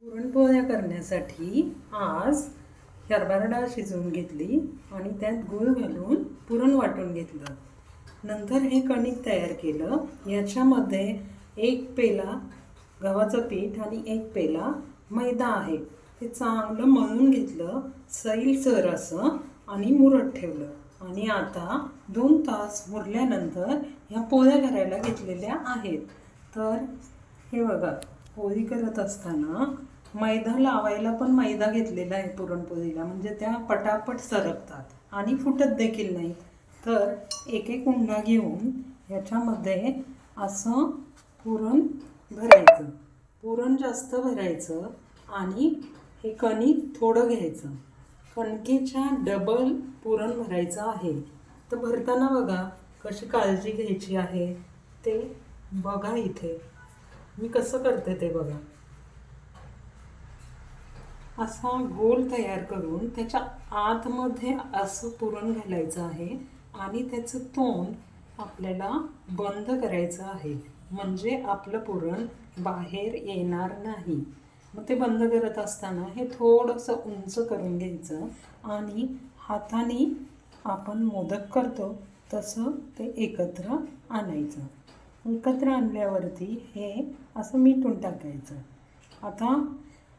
पुरणपोळ्या करण्यासाठी आज हरभरा डाळ शिजवून घेतली आणि त्यात गूळ घालून पुरण वाटून घेतलं. नंतर हे कणिक तयार केलं. याच्यामध्ये 1 पेला गव्हाचं पीठ आणि 1 पेला मैदा आहे. ते चांगलं मळून घेतलं सैलसर असं आणि मुरत ठेवलं. आणि आता 2 तास मुरल्यानंतर ह्या पोळ्या करायला घेतलेल्या आहेत. तर हे बघा, पोळी करत असताना मैदा लावायला पण मैदा घेतलेला आहे पुरणपोळीला, म्हणजे त्या पटापट सरकतात आणि फुटत देखील नाही. तर एक एक उंडा घेऊन ह्याच्यामध्ये असं पुरण भरायचं. पुरण जास्त भरायचं आणि हे कणिक थोडं घ्यायचं. कणकेच्या डबल पुरण भरायचं आहे. तर भरताना बघा कशी काळजी घ्यायची आहे ते बघा. इथे मी कसं करते ते बघा. असा गोल तयार करून त्याच्या आतमध्ये असं पुरण घालायचं आहे आणि त्याचं तोंड आपल्याला बंद करायचं आहे, म्हणजे आपलं पुरण बाहेर येणार नाही. मग ते बंद करत असताना हे थोडंसं उंच करून घ्यायचं आणि हाताने आपण मोदक करतो तसं ते एकत्र आणायचं. एकत्र आणल्यावरती हे असं मिटून टाकायचं. आता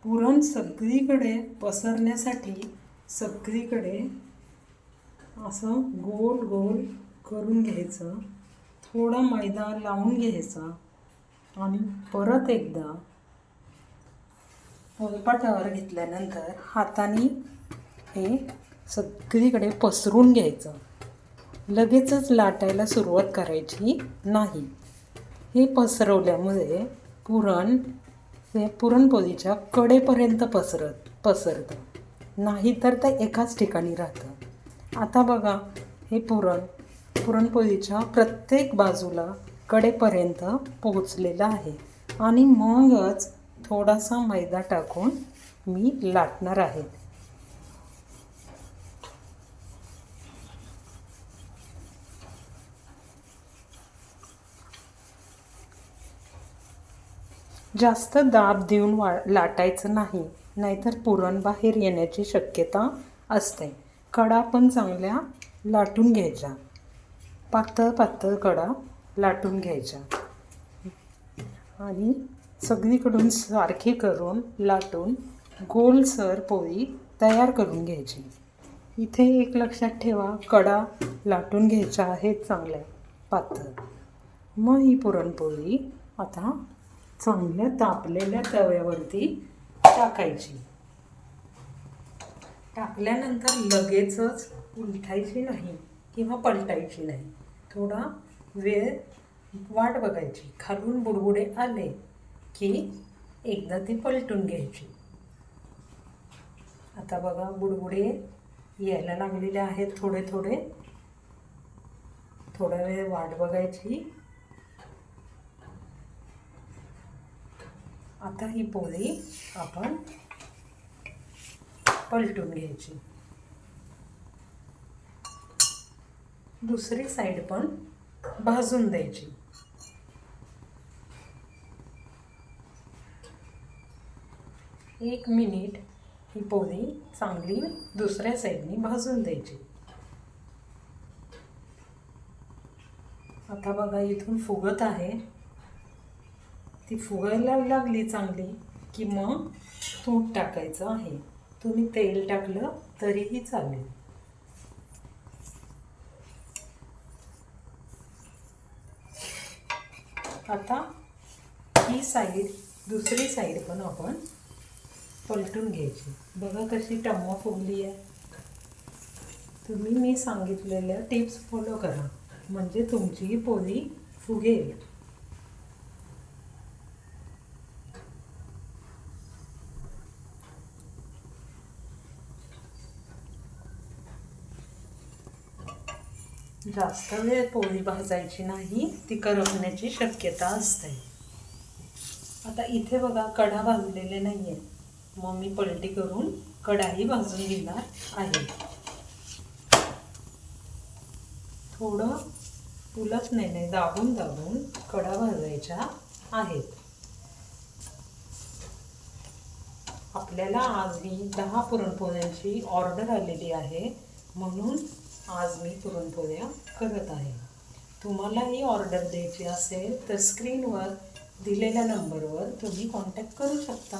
पुरण सगळीकडे पसरण्यासाठी सगळीकडे असं गोल गोल करून घ्यायचं. थोडा मैदा लावून घ्यायचा आणि परत एकदा पोळपाटावर घेतल्यानंतर हाताने हे सगळीकडे पसरून घ्यायचं. लगेचच लाटायला सुरुवात करायची नाही. हे पसरवल्यामुळे पुरण ते पुरणपोळीच्या कडेपर्यंत पसरतं, नाही तर ते एकाच ठिकाणी राहतं. आता बघा, हे पुरणपोळीच्या प्रत्येक बाजूला कडेपर्यंत पोहोचलेलं आहे आणि मगच थोडासा मैदा टाकून मी लाटणार आहे. जास्त दाब देऊन लाटायचं नाही, नाहीतर पुरण बाहेर येण्याची शक्यता असते. कडा पण चांगल्या लाटून घ्यायच्या, पातळ पातळ कडा लाटून घ्यायच्या आणि सगळीकडून सारखी करून लाटून गोलसर पोळी तयार करून घ्यायची. इथे एक लक्षात ठेवा, कडा लाटून घ्यायच्या आहेत चांगल्या पातळ. मग ही पुरणपोळी आता चांगल्या तापलेल्या तव्यावरती टाकायची. टाकल्यानंतर लगेचच उलटायची नाही किंवा पलटायची नाही. थोडा वेळ वाट बघायची. खालून बुडबुडे आले की एकदा ती पलटून घ्यायची. आता बघा, बुडबुडे यायला लागलेले आहेत थोडे थोडे. थोडा वेळ वाट बघायची. आता ही पोळी आपण पलटून घ्यायची. दुसरी साईड पण भाजून द्यायची. एक मिनिट ही पोळी चांगली दुसऱ्या साईडनी भाजून द्यायची. आता बघा, इथून फुगत आहे. ती फुगायला लागली चांगली की मग तूप टाकायचं आहे. तुम्ही तेल टाकलं तरीही चालेल. आता ही साईड, दुसरी साईड पण आपण पलटून घ्यायची. बघा कशी टम्म फुगली आहे. तुम्ही मी सांगितलेल्या टिप्स फॉलो करा, म्हणजे तुमची पोळी फुगेल. जास्त वेळ पोळी भाजायची नाही, ती करपण्याची शक्यता असते. आता इथे बघा, कडा भाजलेले नाही आहे. मग मी पलटी करून कढाई भाजून घेणार आहे. थोडं उलट नाही, दाबून दाबून कडा भाजायच्या आहेत. आपल्याला आज ही 10 पुरणपोळ्यांची ऑर्डर आलेली आहे, म्हणून आज मी पुरणपोळ्या करत आहे. तुम्हाला ही ऑर्डर द्यायची असेल तर स्क्रीनवर दिलेल्या नंबरवर तुम्ही कॉन्टॅक्ट करू शकता.